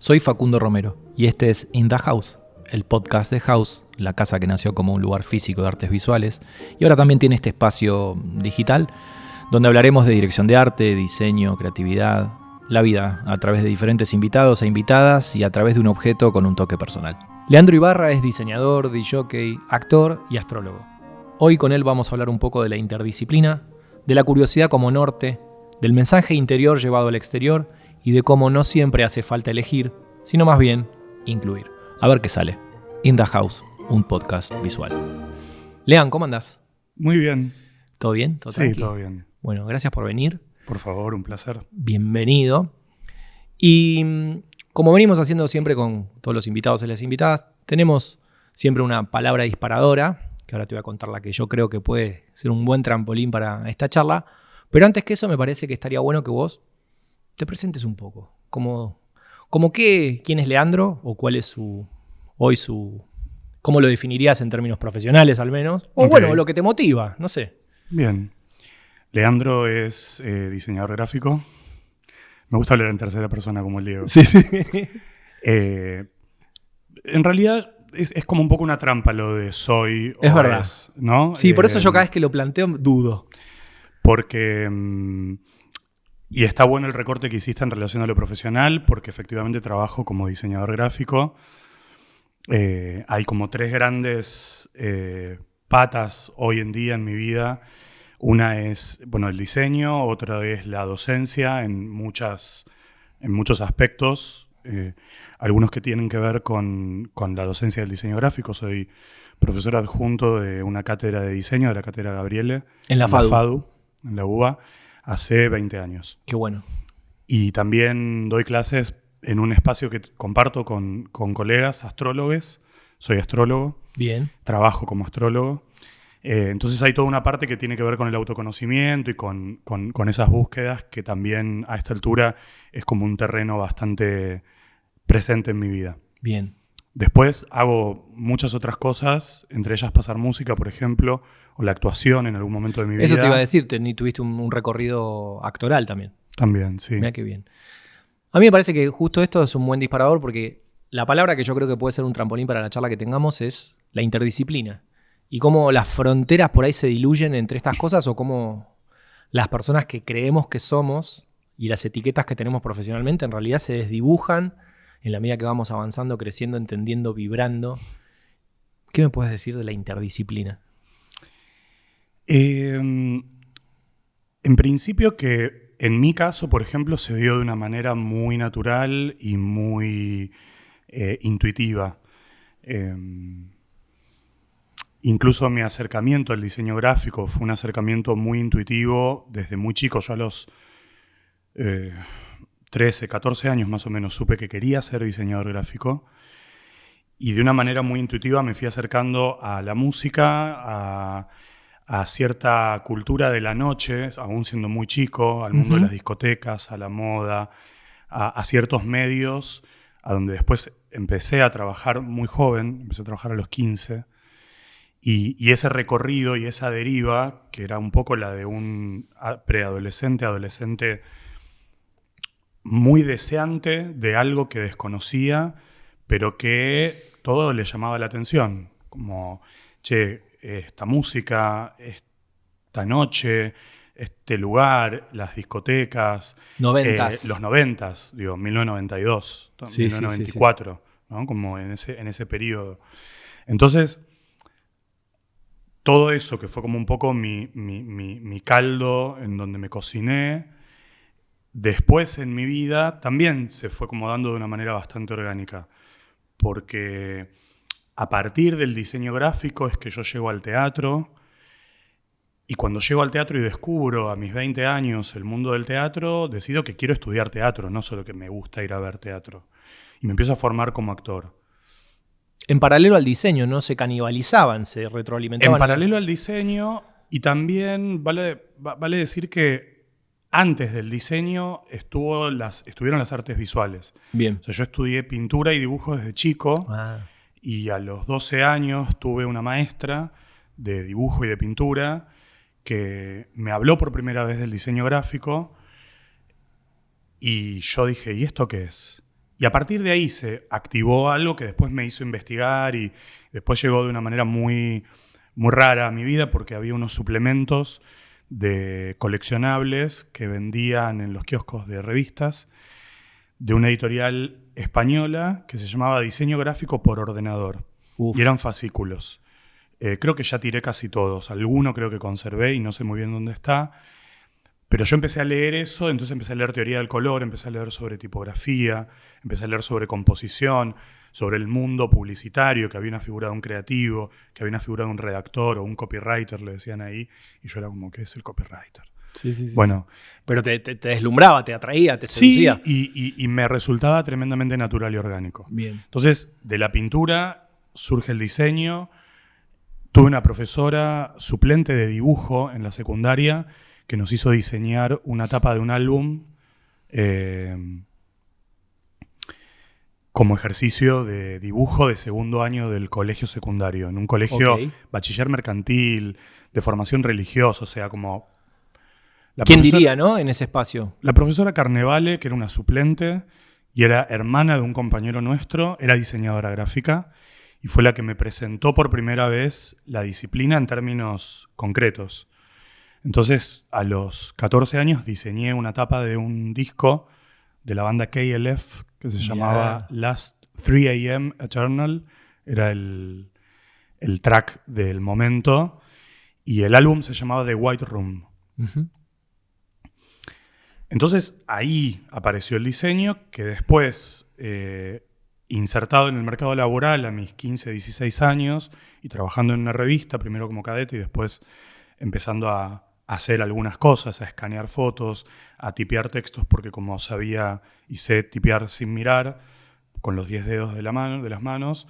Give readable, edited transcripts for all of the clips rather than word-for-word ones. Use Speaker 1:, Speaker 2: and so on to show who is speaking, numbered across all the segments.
Speaker 1: Soy Facundo Romero y este es In the House, el podcast de House, la casa que nació como un lugar físico de artes visuales y ahora también tiene este espacio digital donde hablaremos de dirección de arte, diseño, creatividad, la vida a través de diferentes invitados e invitadas y a través de un objeto con un toque personal. Leandro Ibarra es diseñador, disjockey, actor y astrólogo. Hoy con él vamos a hablar un poco de la interdisciplina, de la curiosidad como norte, del mensaje interior llevado al exterior y de cómo no siempre hace falta elegir, sino más bien incluir. A ver qué sale. In the House, un podcast visual. Lean, ¿cómo andás?
Speaker 2: Muy bien.
Speaker 1: ¿Todo bien? ¿Todo tranqui?
Speaker 2: Todo bien.
Speaker 1: Bueno, gracias por venir.
Speaker 2: Por favor, un placer.
Speaker 1: Bienvenido. Y como venimos haciendo siempre con todos los invitados y las invitadas, tenemos siempre una palabra disparadora, que ahora te voy a contar la que yo creo que puede ser un buen trampolín para esta charla. Pero antes que eso, me parece que estaría bueno que vos te presentes un poco. ¿Quién es Leandro? ¿O cuál es cómo lo definirías en términos profesionales al menos? O bueno, lo que te motiva, no sé.
Speaker 2: Bien. Leandro es diseñador gráfico. Me gusta hablar en tercera persona como el Diego.
Speaker 1: Sí.
Speaker 2: En realidad es como un poco una trampa lo de soy o
Speaker 1: es verdad.
Speaker 2: ¿no?
Speaker 1: Sí, por eso yo cada vez que lo planteo dudo.
Speaker 2: Porque... y está bueno el recorte que hiciste en relación a lo profesional, porque efectivamente trabajo como diseñador gráfico. Hay como tres grandes patas hoy en día en mi vida. Una es el diseño, otra es la docencia en muchos aspectos. Algunos que tienen que ver con la docencia del diseño gráfico. Soy profesor adjunto de una cátedra de diseño, de la cátedra Gabriele.
Speaker 1: En la FADU.
Speaker 2: En la UBA. Hace 20 años.
Speaker 1: Qué bueno.
Speaker 2: Y también doy clases en un espacio que comparto con colegas astrólogos. Soy astrólogo.
Speaker 1: Bien.
Speaker 2: Trabajo como astrólogo. Entonces hay toda una parte que tiene que ver con el autoconocimiento y con esas búsquedas que también a esta altura es como un terreno bastante presente en mi vida.
Speaker 1: Bien.
Speaker 2: Después hago muchas otras cosas, entre ellas pasar música, por ejemplo, o la actuación en algún momento de mi vida.
Speaker 1: Eso te iba a decir, tuviste un recorrido actoral también.
Speaker 2: También, sí.
Speaker 1: Mirá qué bien. A mí me parece que justo esto es un buen disparador porque la palabra que yo creo que puede ser un trampolín para la charla que tengamos es la interdisciplina. Y cómo las fronteras por ahí se diluyen entre estas cosas o cómo las personas que creemos que somos y las etiquetas que tenemos profesionalmente en realidad se desdibujan en la medida que vamos avanzando, creciendo, entendiendo, vibrando. ¿Qué me puedes decir de la interdisciplina?
Speaker 2: En principio que en mi caso, por ejemplo, se dio de una manera muy natural y muy intuitiva. Incluso mi acercamiento al diseño gráfico fue un acercamiento muy intuitivo desde muy chico. Yo a los 13, 14 años más o menos supe que quería ser diseñador gráfico y de una manera muy intuitiva me fui acercando a la música, a cierta cultura de la noche, aún siendo muy chico, al mundo de las discotecas, a la moda, a ciertos medios, a donde después empecé a trabajar muy joven, empecé a trabajar a los 15, y ese recorrido y esa deriva, que era un poco la de un preadolescente, adolescente muy deseante de algo que desconocía, pero que todo le llamaba la atención, como, esta música, esta noche, este lugar, las discotecas.
Speaker 1: 90s.
Speaker 2: Los 90s, 1992,
Speaker 1: sí,
Speaker 2: 1994, sí. ¿No? Como en ese periodo. Entonces, todo eso que fue como un poco mi caldo en donde me cociné, después en mi vida también se fue como dando de una manera bastante orgánica. Porque a partir del diseño gráfico es que yo llego al teatro, y cuando llego al teatro y descubro a mis 20 años el mundo del teatro, decido que quiero estudiar teatro, no solo que me gusta ir a ver teatro. Y me empiezo a formar como actor.
Speaker 1: En paralelo al diseño, ¿no? Se canibalizaban, se retroalimentaban.
Speaker 2: En paralelo al diseño, y también vale decir que antes del diseño estuvieron las artes visuales.
Speaker 1: Bien.
Speaker 2: O sea, yo estudié pintura y dibujo desde chico. Y a los 12 años tuve una maestra de dibujo y de pintura que me habló por primera vez del diseño gráfico y yo dije, ¿y esto qué es? Y a partir de ahí se activó algo que después me hizo investigar y después llegó de una manera muy, muy rara a mi vida porque había unos suplementos de coleccionables que vendían en los kioscos de revistas de una editorial española que se llamaba Diseño Gráfico por Ordenador.
Speaker 1: Uf.
Speaker 2: Y eran fascículos. Creo que ya tiré casi todos. Alguno creo que conservé y no sé muy bien dónde está. Pero yo empecé a leer eso, entonces empecé a leer teoría del color, empecé a leer sobre tipografía, empecé a leer sobre composición, sobre el mundo publicitario, que había una figura de un creativo, que había una figura de un redactor o un copywriter, le decían ahí. Y yo era como, ¿qué es el copywriter?
Speaker 1: Sí.
Speaker 2: Bueno,
Speaker 1: pero te deslumbraba, te atraía, te seducía.
Speaker 2: Sí, y me resultaba tremendamente natural y orgánico.
Speaker 1: Bien.
Speaker 2: Entonces, de la pintura surge el diseño. Tuve una profesora suplente de dibujo en la secundaria que nos hizo diseñar una tapa de un álbum como ejercicio de dibujo de segundo año del colegio secundario, en un colegio bachiller mercantil, de formación religiosa, o sea, como...
Speaker 1: ¿Quién diría, no? En ese espacio.
Speaker 2: La profesora Carnevale, que era una suplente y era hermana de un compañero nuestro, era diseñadora gráfica y fue la que me presentó por primera vez la disciplina en términos concretos. Entonces, a los 14 años diseñé una tapa de un disco de la banda KLF que se llamaba Last 3 AM Eternal. Era el track del momento. Y el álbum se llamaba The White Room. Uh-huh. Entonces, ahí apareció el diseño que después, insertado en el mercado laboral a mis 15, 16 años y trabajando en una revista, primero como cadete y después empezando a hacer algunas cosas, a escanear fotos, a tipear textos, porque como sabía y sé tipear sin mirar, con los 10 dedos de las manos,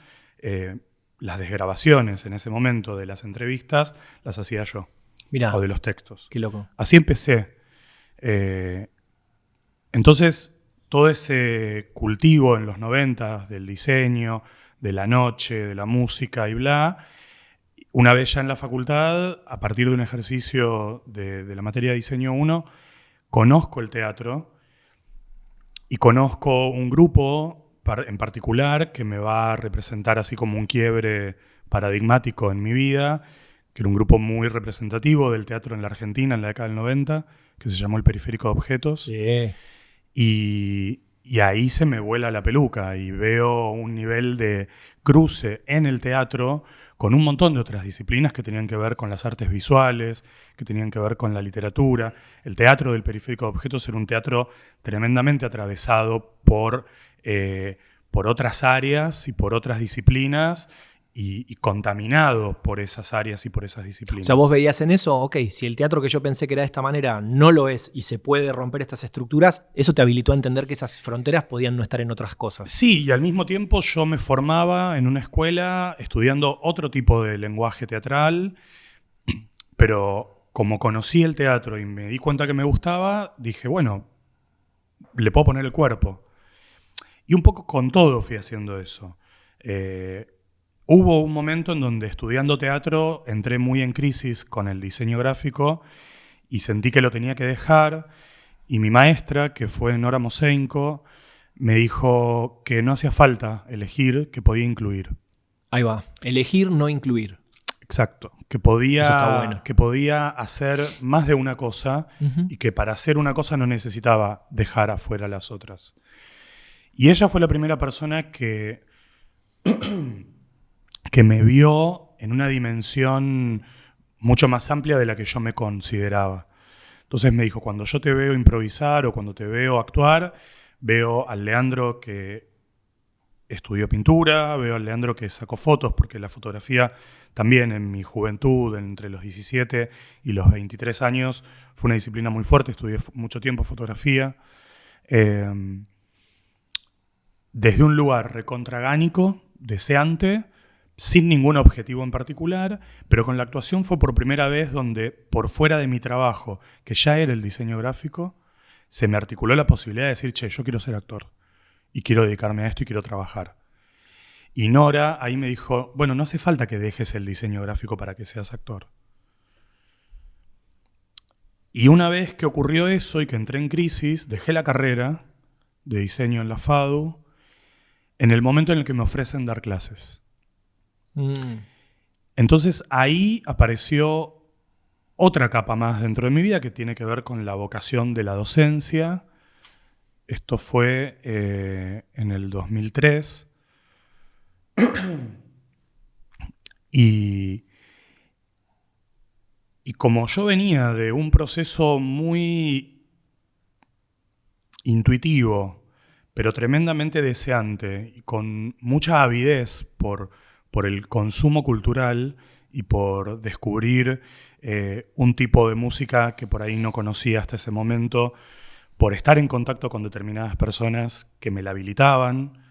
Speaker 2: las desgrabaciones en ese momento de las entrevistas las hacía yo.
Speaker 1: Mirá,
Speaker 2: o de los textos.
Speaker 1: Qué loco.
Speaker 2: Así empecé. Entonces, todo ese cultivo en los 90 del diseño, de la noche, de la música y bla... Una vez ya en la facultad, a partir de un ejercicio de la materia de Diseño 1, conozco el teatro y conozco un grupo en particular que me va a representar así como un quiebre paradigmático en mi vida, que era un grupo muy representativo del teatro en la Argentina en la década del 90, que se llamó el Periférico de Objetos.
Speaker 1: Sí.
Speaker 2: Y ahí se me vuela la peluca y veo un nivel de cruce en el teatro con un montón de otras disciplinas que tenían que ver con las artes visuales, que tenían que ver con la literatura. El teatro del Periférico de Objetos era un teatro tremendamente atravesado por otras áreas y por otras disciplinas y contaminado por esas áreas y por esas disciplinas.
Speaker 1: O sea, vos veías en eso, ok, si el teatro que yo pensé que era de esta manera no lo es y se puede romper estas estructuras, eso te habilitó a entender que esas fronteras podían no estar en otras cosas.
Speaker 2: Sí, y al mismo tiempo yo me formaba en una escuela estudiando otro tipo de lenguaje teatral, pero como conocí el teatro y me di cuenta que me gustaba, dije, bueno, le puedo poner el cuerpo. Y un poco con todo fui haciendo eso. Hubo un momento en donde estudiando teatro entré muy en crisis con el diseño gráfico y sentí que lo tenía que dejar. Y mi maestra, que fue Nora Mosenko, me dijo que no hacía falta elegir, que podía incluir.
Speaker 1: Ahí va. Elegir, no incluir.
Speaker 2: Exacto. Que
Speaker 1: Eso está bueno.
Speaker 2: podía hacer más de una cosa y que para hacer una cosa no necesitaba dejar afuera las otras. Y ella fue la primera persona que me vio en una dimensión mucho más amplia de la que yo me consideraba. Entonces me dijo, cuando yo te veo improvisar o cuando te veo actuar, veo al Leandro que estudió pintura, veo al Leandro que sacó fotos, porque la fotografía también en mi juventud, entre los 17 y los 23 años, fue una disciplina muy fuerte, estudié mucho tiempo fotografía. Desde un lugar recontragánico, deseante, sin ningún objetivo en particular, pero con la actuación fue por primera vez donde, por fuera de mi trabajo, que ya era el diseño gráfico, se me articuló la posibilidad de decir, che, yo quiero ser actor, y quiero dedicarme a esto y quiero trabajar. Y Nora ahí me dijo, bueno, no hace falta que dejes el diseño gráfico para que seas actor. Y una vez que ocurrió eso y que entré en crisis, dejé la carrera de diseño en la FADU en el momento en el que me ofrecen dar clases.
Speaker 1: Mm.
Speaker 2: Entonces ahí apareció otra capa más dentro de mi vida que tiene que ver con la vocación de la docencia. Esto fue en el 2003. Y como yo venía de un proceso muy intuitivo, pero tremendamente deseante y con mucha avidez por el consumo cultural y por descubrir un tipo de música que por ahí no conocía hasta ese momento, por estar en contacto con determinadas personas que me la habilitaban,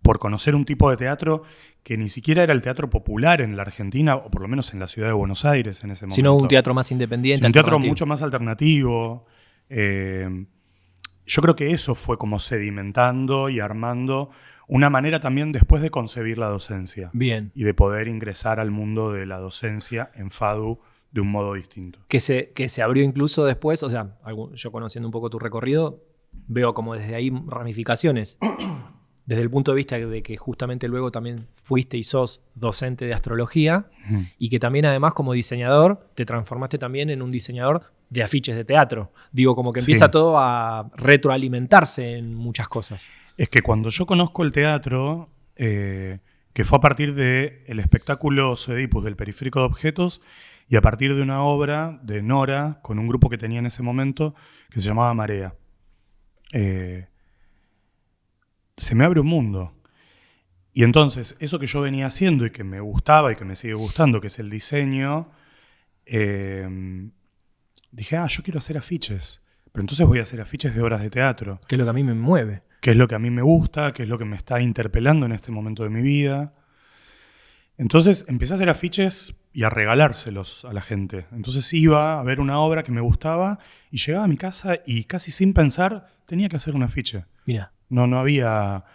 Speaker 2: por conocer un tipo de teatro que ni siquiera era el teatro popular en la Argentina, o por lo menos en la ciudad de Buenos Aires en ese momento.
Speaker 1: Sino un teatro más independiente.
Speaker 2: Un teatro mucho más alternativo. Yo creo que eso fue como sedimentando y armando una manera también después de concebir la docencia.
Speaker 1: Bien.
Speaker 2: Y de poder ingresar al mundo de la docencia en FADU de un modo distinto.
Speaker 1: Que se abrió incluso después, o sea, yo conociendo un poco tu recorrido, veo como desde ahí ramificaciones. Desde el punto de vista de que justamente luego también fuiste y sos docente de astrología, y que también además como diseñador te transformaste también en un diseñador de afiches de teatro. Digo, como que empieza todo a retroalimentarse en muchas cosas.
Speaker 2: Es que cuando yo conozco el teatro, que fue a partir del espectáculo Oedipus del Periférico de Objetos, y a partir de una obra de Nora, con un grupo que tenía en ese momento, que se llamaba Marea. Se me abre un mundo. Y entonces, eso que yo venía haciendo y que me gustaba y que me sigue gustando, que es el diseño, dije, yo quiero hacer afiches. Pero entonces voy a hacer afiches de obras de teatro.
Speaker 1: Que es lo que a mí me mueve.
Speaker 2: Que es lo que a mí me gusta, que es lo que me está interpelando en este momento de mi vida. Entonces empecé a hacer afiches y a regalárselos a la gente. Entonces iba a ver una obra que me gustaba y llegaba a mi casa y casi sin pensar tenía que hacer un afiche.
Speaker 1: Mira.
Speaker 2: No había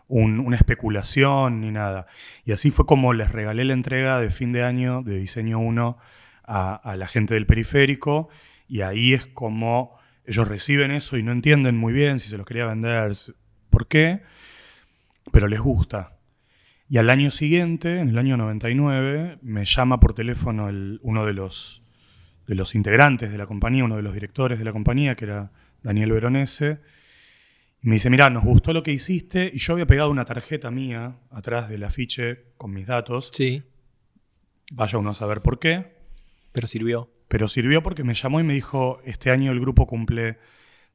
Speaker 2: una especulación ni nada. Y así fue como les regalé la entrega de fin de año de Diseño 1 a la gente del Periférico, y ahí es como ellos reciben eso y no entienden muy bien si se los quería vender, por qué, pero les gusta. Y al año siguiente, en el año 99, me llama por teléfono uno de los integrantes de la compañía, uno de los directores de la compañía, que era Daniel Veronese, y me dice, mirá, nos gustó lo que hiciste, y yo había pegado una tarjeta mía atrás del afiche con mis datos.
Speaker 1: Sí.
Speaker 2: Vaya uno a saber por qué.
Speaker 1: Pero sirvió.
Speaker 2: Pero sirvió porque me llamó y me dijo, este año el grupo cumple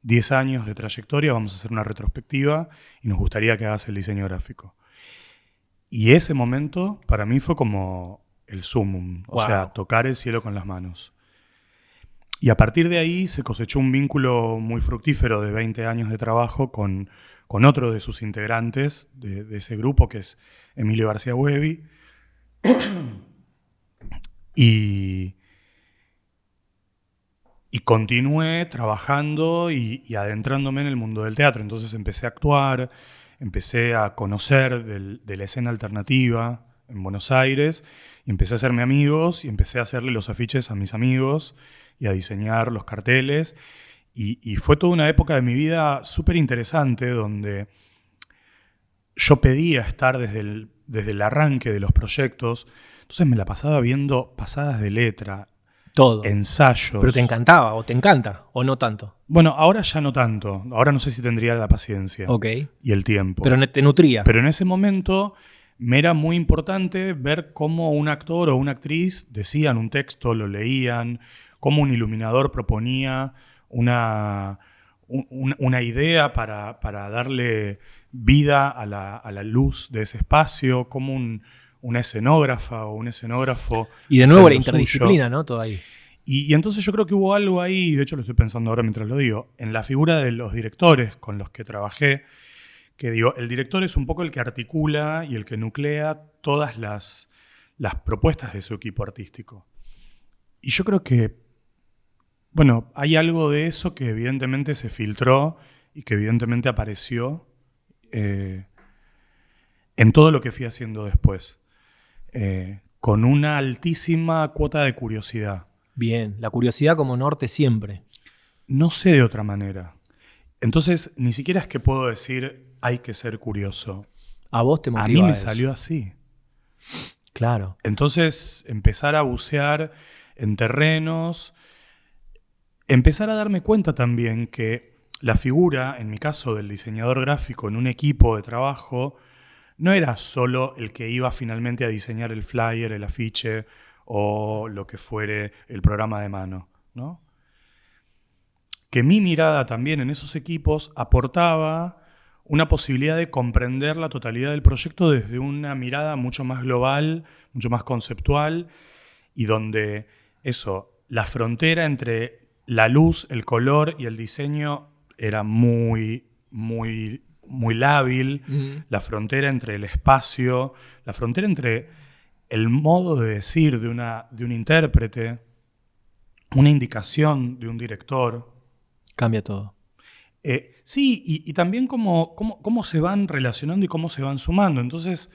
Speaker 2: 10 años de trayectoria, vamos a hacer una retrospectiva y nos gustaría que hagas el diseño gráfico. Y ese momento para mí fue como el sumum, o sea, tocar el cielo con las manos. Y a partir de ahí se cosechó un vínculo muy fructífero de 20 años de trabajo con otro de sus integrantes de ese grupo, que es Emilio García Huevi. Y continué trabajando y adentrándome en el mundo del teatro. Entonces empecé a actuar, empecé a conocer de la escena alternativa en Buenos Aires, y empecé a hacerme amigos y empecé a hacerle los afiches a mis amigos y a diseñar los carteles. Y fue toda una época de mi vida súper interesante donde yo pedía estar desde el arranque de los proyectos. Entonces me la pasaba viendo pasadas de letra,
Speaker 1: todo,
Speaker 2: ensayos.
Speaker 1: Pero te encantaba, o te encanta, o no tanto.
Speaker 2: Bueno, ahora ya no tanto. Ahora no sé si tendría la paciencia y el tiempo.
Speaker 1: Pero te nutría.
Speaker 2: Pero en ese momento me era muy importante ver cómo un actor o una actriz decían un texto, lo leían, cómo un iluminador proponía una idea para darle vida a la luz de ese espacio, cómo una escenógrafa o un escenógrafo.
Speaker 1: Y de nuevo la interdisciplina, ¿no? Todo ahí.
Speaker 2: Y entonces yo creo que hubo algo ahí, de hecho lo estoy pensando ahora mientras lo digo, en la figura de los directores con los que trabajé, que digo, el director es un poco el que articula y el que nuclea todas las propuestas de su equipo artístico. Y yo creo que, bueno, hay algo de eso que evidentemente se filtró y que evidentemente apareció en todo lo que fui haciendo después. Con una altísima cuota de curiosidad.
Speaker 1: Bien, la curiosidad como norte siempre.
Speaker 2: No sé de otra manera. Entonces, ni siquiera es que puedo decir, hay que ser curioso.
Speaker 1: ¿A vos te motiva
Speaker 2: A mí me
Speaker 1: eso?
Speaker 2: salió así.
Speaker 1: Claro.
Speaker 2: Entonces, empezar a bucear en terrenos, empezar a darme cuenta también que la figura, en mi caso del diseñador gráfico en un equipo de trabajo, no era solo el que iba finalmente a diseñar el flyer, el afiche o lo que fuere el programa de mano, ¿no? Que mi mirada también en esos equipos aportaba una posibilidad de comprender la totalidad del proyecto desde una mirada mucho más global, mucho más conceptual, y donde la frontera entre la luz, el color y el diseño era muy, muy, muy lábil. La frontera entre el espacio, la frontera entre el modo de decir de un intérprete, una indicación de un director.
Speaker 1: Cambia todo.
Speaker 2: Sí, y también cómo se van relacionando y cómo se van sumando. Entonces,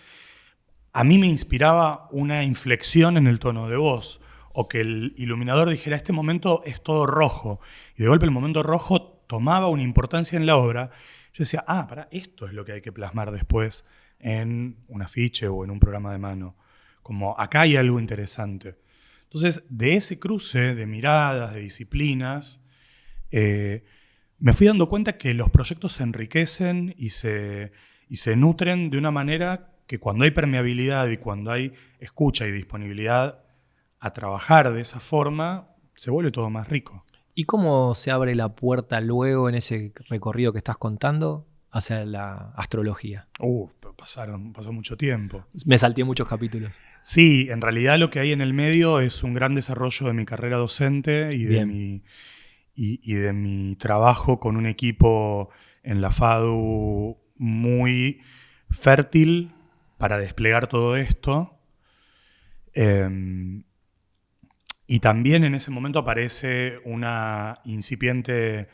Speaker 2: a mí me inspiraba una inflexión en el tono de voz, o que el iluminador dijera, este momento es todo rojo, y de golpe el momento rojo tomaba una importancia en la obra. Yo decía, esto es lo que hay que plasmar después en un afiche o en un programa de mano. Como acá hay algo interesante. Entonces, de ese cruce de miradas, de disciplinas, me fui dando cuenta que los proyectos se enriquecen y se nutren de una manera que cuando hay permeabilidad y cuando hay escucha y disponibilidad a trabajar de esa forma, se vuelve todo más rico.
Speaker 1: ¿Y cómo se abre la puerta luego en ese recorrido que estás contando hacia la astrología?
Speaker 2: Pasó mucho tiempo.
Speaker 1: Me salté muchos capítulos.
Speaker 2: Sí, en realidad lo que hay en el medio es un gran desarrollo de mi carrera docente y de mi trabajo con un equipo en la FADU muy fértil para desplegar todo esto. Y también en ese momento aparece una incipiente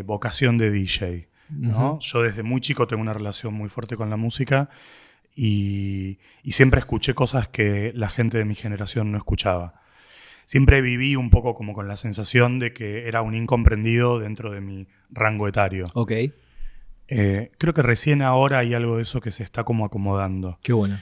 Speaker 2: vocación de DJ, ¿no? Yo desde muy chico tengo una relación muy fuerte con la música y siempre escuché cosas que la gente de mi generación no escuchaba. Siempre viví un poco como con la sensación de que era un incomprendido dentro de mi rango etario.
Speaker 1: Ok.
Speaker 2: Creo que recién ahora hay algo de eso que se está como acomodando.
Speaker 1: Qué bueno.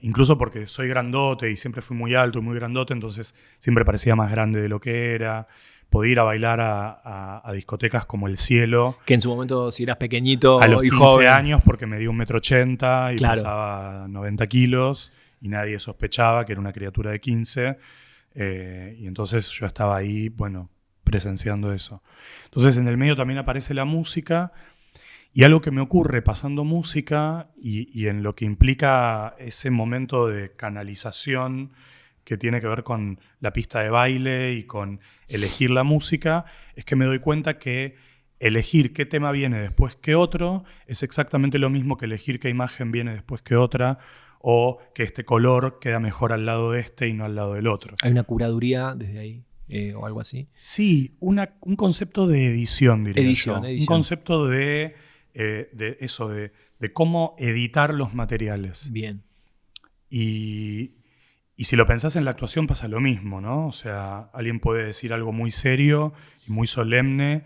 Speaker 2: Incluso porque soy grandote y siempre fui muy alto y muy grandote, entonces siempre parecía más grande de lo que era. Podía ir a bailar a discotecas como El Cielo.
Speaker 1: Que en su momento, si eras pequeñito
Speaker 2: a los
Speaker 1: y
Speaker 2: 15
Speaker 1: joven.
Speaker 2: años, porque medía 1,80 m y
Speaker 1: Claro.
Speaker 2: pesaba 90 kilos, y nadie sospechaba que era una criatura de 15. Y entonces yo estaba ahí, presenciando eso. Entonces en el medio también aparece la música. Y algo que me ocurre pasando música y en lo que implica ese momento de canalización que tiene que ver con la pista de baile y con elegir la música, es que me doy cuenta que elegir qué tema viene después que otro es exactamente lo mismo que elegir qué imagen viene después que otra, o que este color queda mejor al lado de este y no al lado del otro.
Speaker 1: ¿Hay una curaduría desde ahí o algo así?
Speaker 2: Sí, un concepto de edición, diría
Speaker 1: Edición.
Speaker 2: Un concepto de cómo editar los materiales.
Speaker 1: Bien.
Speaker 2: Y si lo pensás en la actuación pasa lo mismo, ¿no? O sea, alguien puede decir algo muy serio y muy solemne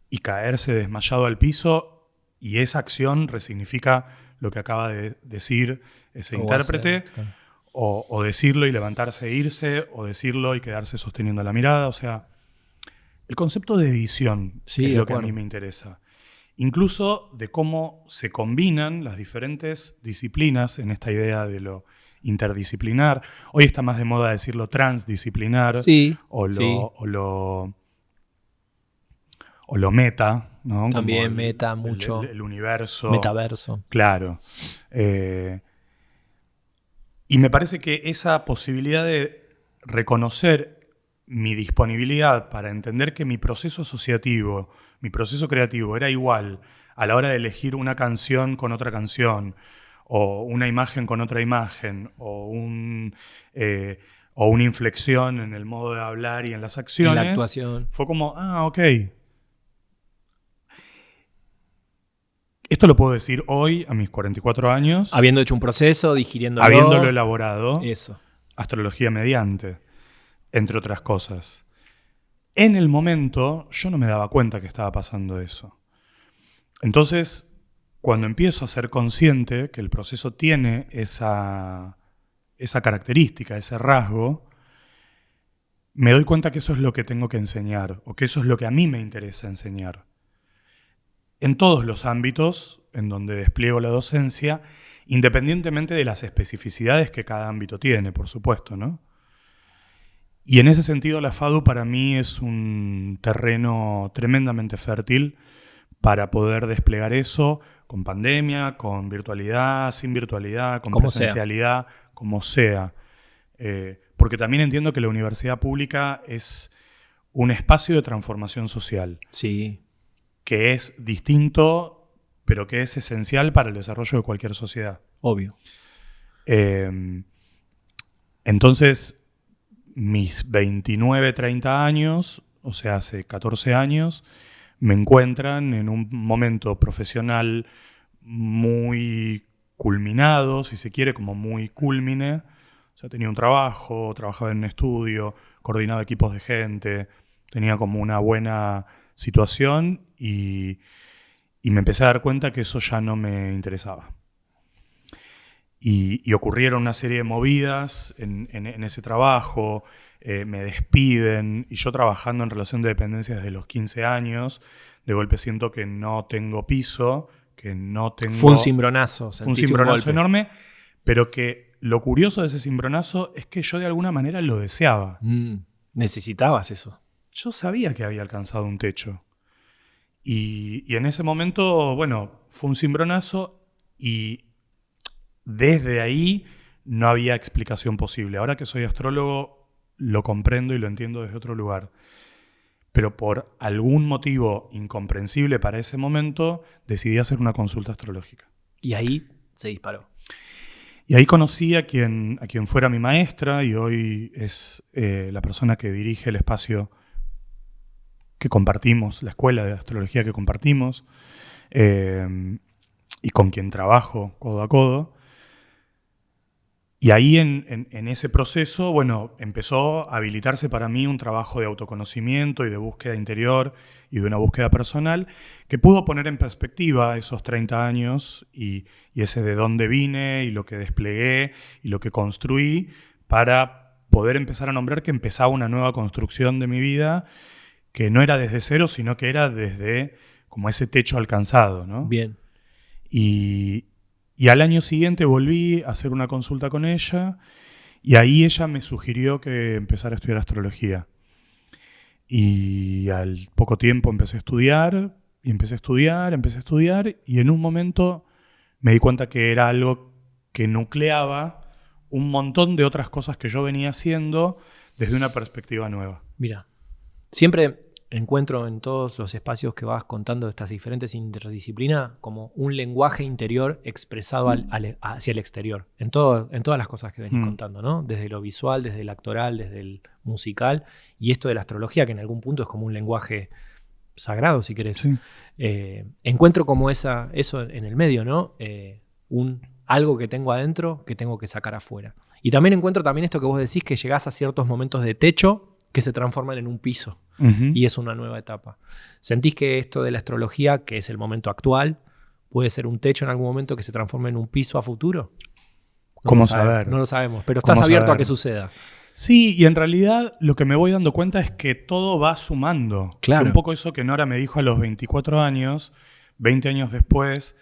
Speaker 2: y caerse desmayado al piso, y esa acción resignifica lo que acaba de decir ese intérprete,
Speaker 1: claro.
Speaker 2: o decirlo y levantarse e irse, o decirlo y quedarse sosteniendo la mirada. O sea, el concepto de edición es lo que a mí me interesa. Incluso de cómo se combinan las diferentes disciplinas en esta idea de lo interdisciplinar. Hoy está más de moda decirlo transdisciplinar,
Speaker 1: sí,
Speaker 2: o lo meta, ¿no?
Speaker 1: También meta mucho.
Speaker 2: El universo.
Speaker 1: Metaverso.
Speaker 2: Claro. Y me parece que esa posibilidad de reconocer mi disponibilidad para entender que mi proceso asociativo, mi proceso creativo era igual a la hora de elegir una canción con otra canción, o una imagen con otra imagen, o una inflexión en el modo de hablar y en las acciones.
Speaker 1: En la actuación.
Speaker 2: Fue como, ok. Esto lo puedo decir hoy, a mis 44 años.
Speaker 1: Habiendo hecho un proceso, digiriéndolo.
Speaker 2: Habiéndolo elaborado.
Speaker 1: Eso.
Speaker 2: Astrología mediante, entre otras cosas. En el momento, yo no me daba cuenta que estaba pasando eso. Entonces, cuando empiezo a ser consciente que el proceso tiene esa característica, ese rasgo, me doy cuenta que eso es lo que tengo que enseñar, o que eso es lo que a mí me interesa enseñar. En todos los ámbitos en donde despliego la docencia, independientemente de las especificidades que cada ámbito tiene, por supuesto, ¿no? Y en ese sentido la FADU para mí es un terreno tremendamente fértil para poder desplegar eso con pandemia, con virtualidad, sin virtualidad, con presencialidad, como sea. Porque también entiendo que la universidad pública es un espacio de transformación social.
Speaker 1: Sí.
Speaker 2: Que es distinto, pero que es esencial para el desarrollo de cualquier sociedad.
Speaker 1: Obvio.
Speaker 2: Entonces, mis 29, 30 años, o sea, hace 14 años, me encuentran en un momento profesional muy culminado, si se quiere, como muy cúlmine. O sea, tenía un trabajo, trabajaba en un estudio, coordinaba equipos de gente, tenía como una buena situación y me empecé a dar cuenta que eso ya no me interesaba. Y ocurrieron una serie de movidas en ese trabajo, me despiden, y yo trabajando en relación de dependencia desde los 15 años, de golpe siento que no tengo piso, que no tengo...
Speaker 1: Fue un cimbronazo.
Speaker 2: Fue un cimbronazo enorme, pero que lo curioso de ese cimbronazo es que yo de alguna manera lo deseaba.
Speaker 1: Necesitabas eso.
Speaker 2: Yo sabía que había alcanzado un techo. Y en ese momento, bueno, fue un cimbronazo y desde ahí no había explicación posible. Ahora que soy astrólogo, lo comprendo y lo entiendo desde otro lugar. Pero por algún motivo incomprensible para ese momento, decidí hacer una consulta astrológica.
Speaker 1: Y ahí se disparó.
Speaker 2: Y ahí conocí a quien fuera mi maestra y hoy es la persona que dirige el espacio que compartimos, la escuela de astrología que compartimos, y con quien trabajo codo a codo. Y ahí en ese proceso, bueno, empezó a habilitarse para mí un trabajo de autoconocimiento y de búsqueda interior y de una búsqueda personal que pudo poner en perspectiva esos 30 años y ese de dónde vine y lo que desplegué y lo que construí para poder empezar a nombrar que empezaba una nueva construcción de mi vida que no era desde cero, sino que era desde como ese techo alcanzado, ¿no?
Speaker 1: Bien.
Speaker 2: Y al año siguiente volví a hacer una consulta con ella y ahí ella me sugirió que empezara a estudiar astrología. Y al poco tiempo empecé a estudiar y en un momento me di cuenta que era algo que nucleaba un montón de otras cosas que yo venía haciendo desde una perspectiva nueva.
Speaker 1: Mira, siempre encuentro en todos los espacios que vas contando de estas diferentes interdisciplinas como un lenguaje interior expresado hacia el exterior, en todas las cosas que venís contando, ¿no? Desde lo visual, desde el actoral, desde el musical, y esto de la astrología, que en algún punto es como un lenguaje sagrado, si querés.
Speaker 2: Sí.
Speaker 1: Encuentro como eso en el medio, ¿no? Algo que tengo adentro que tengo que sacar afuera. Y también encuentro esto que vos decís, que llegás a ciertos momentos de techo que se transforman en un piso. Uh-huh. Y es una nueva etapa. ¿Sentís que esto de la astrología, que es el momento actual, puede ser un techo en algún momento que se transforme en un piso a futuro?
Speaker 2: ¿Cómo saber?
Speaker 1: No lo sabemos, pero estás abierto a que suceda.
Speaker 2: Sí, y en realidad lo que me voy dando cuenta es que todo va sumando.
Speaker 1: Claro.
Speaker 2: Que un poco eso que Nora me dijo a los 24 años, 20 años después,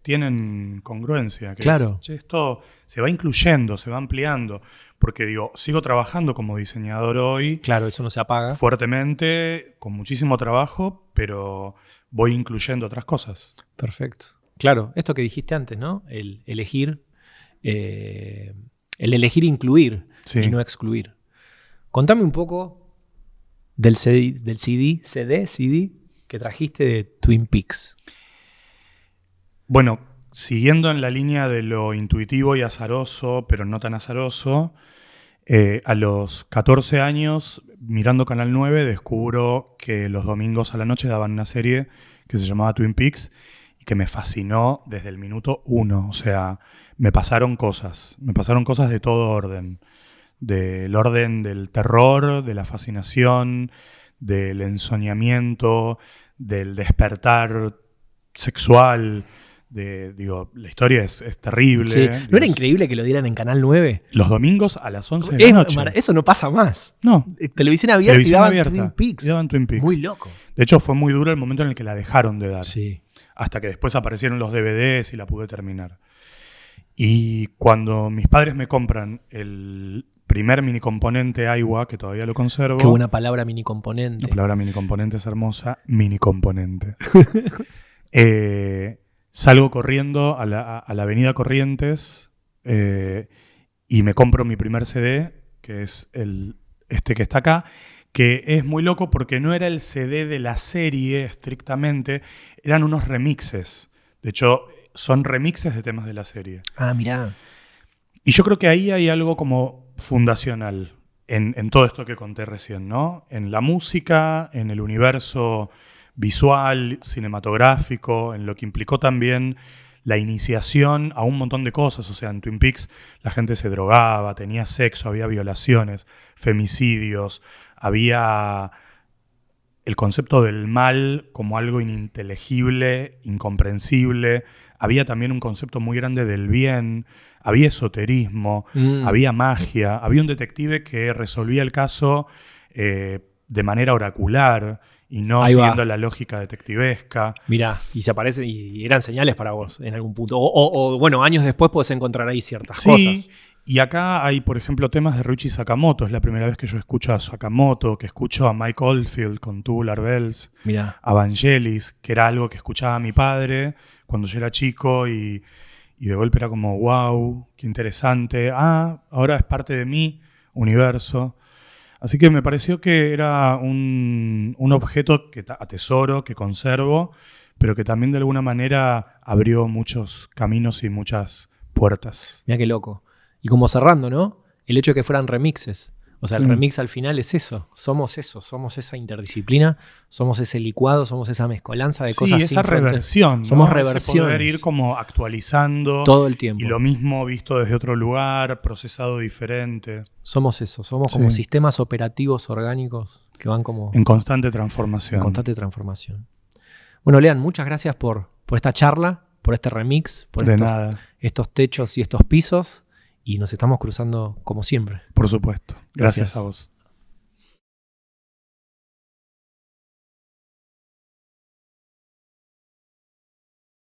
Speaker 2: tienen congruencia. Que
Speaker 1: claro.
Speaker 2: Esto se va incluyendo, se va ampliando. Porque digo, sigo trabajando como diseñador hoy.
Speaker 1: Claro, eso no se apaga.
Speaker 2: Fuertemente, con muchísimo trabajo, pero voy incluyendo otras cosas.
Speaker 1: Perfecto. Claro, esto que dijiste antes, ¿no? El elegir incluir, sí, y no excluir. Contame un poco del CD que trajiste de Twin Peaks.
Speaker 2: Bueno, siguiendo en la línea de lo intuitivo y azaroso, pero no tan azaroso, a los 14 años, mirando Canal 9, descubro que los domingos a la noche daban una serie que se llamaba Twin Peaks y que me fascinó desde el minuto 1. O sea, me pasaron cosas de todo orden. Del orden del terror, de la fascinación, del ensoñamiento, del despertar sexual. La historia es terrible.
Speaker 3: Sí. ¿No era increíble que lo dieran en Canal 9?
Speaker 2: Los domingos a las 11 de la noche.
Speaker 3: Eso no pasa más.
Speaker 2: No.
Speaker 3: Televisión abierta y daban Twin Peaks. Muy loco.
Speaker 2: De hecho, fue muy duro el momento en el que la dejaron de dar.
Speaker 3: Sí.
Speaker 2: Hasta que después aparecieron los DVDs y la pude terminar. Y cuando mis padres me compran el primer minicomponente Aiwa, que todavía lo conservo.
Speaker 3: Qué buena palabra, minicomponente.
Speaker 2: La palabra minicomponente es hermosa. Minicomponente. Salgo corriendo a la avenida Corrientes y me compro mi primer CD, que es este que está acá, que es muy loco porque no era el CD de la serie estrictamente, eran unos remixes. De hecho, son remixes de temas de la serie.
Speaker 3: Ah, mirá.
Speaker 2: Y yo creo que ahí hay algo como fundacional en todo esto que conté recién, ¿no? En la música, en el universo visual, cinematográfico, en lo que implicó también la iniciación a un montón de cosas. O sea, en Twin Peaks la gente se drogaba, tenía sexo, había violaciones, femicidios, había el concepto del mal como algo ininteligible, incomprensible. Había también un concepto muy grande del bien, había esoterismo, había magia, había un detective que resolvía el caso de manera oracular y no
Speaker 3: Ahí
Speaker 2: siguiendo
Speaker 3: va.
Speaker 2: la lógica detectivesca.
Speaker 3: Mirá, y se aparecen y eran señales para vos en algún punto. O bueno, años después podés encontrar ahí ciertas cosas.
Speaker 2: Y acá hay, por ejemplo, temas de Ryuichi Sakamoto. Es la primera vez que yo escucho a Sakamoto, que escucho a Mike Oldfield con Tubular Bells,
Speaker 3: Mirá.
Speaker 2: a Vangelis, que era algo que escuchaba mi padre cuando yo era chico y de golpe era como, wow, qué interesante. Ahora es parte de mi universo. Así que me pareció que era un objeto que atesoro, que conservo, pero que también de alguna manera abrió muchos caminos y muchas puertas.
Speaker 3: Mirá qué loco. Y como cerrando, ¿no? El hecho de que fueran remixes. O sea, el remix al final es eso. Somos esa interdisciplina, somos ese licuado, somos esa mezcolanza de cosas.
Speaker 2: Esa reversión, ¿no?
Speaker 3: Somos reversiones.
Speaker 2: Poder ir como actualizando
Speaker 3: todo el tiempo.
Speaker 2: Y lo mismo visto desde otro lugar, procesado diferente.
Speaker 3: Somos eso, somos como sistemas operativos orgánicos que van como
Speaker 2: en constante transformación.
Speaker 3: Bueno, Lean, muchas gracias por esta charla, por este remix, por estos techos y estos pisos. Y nos estamos cruzando como siempre.
Speaker 2: Por supuesto. Gracias a vos.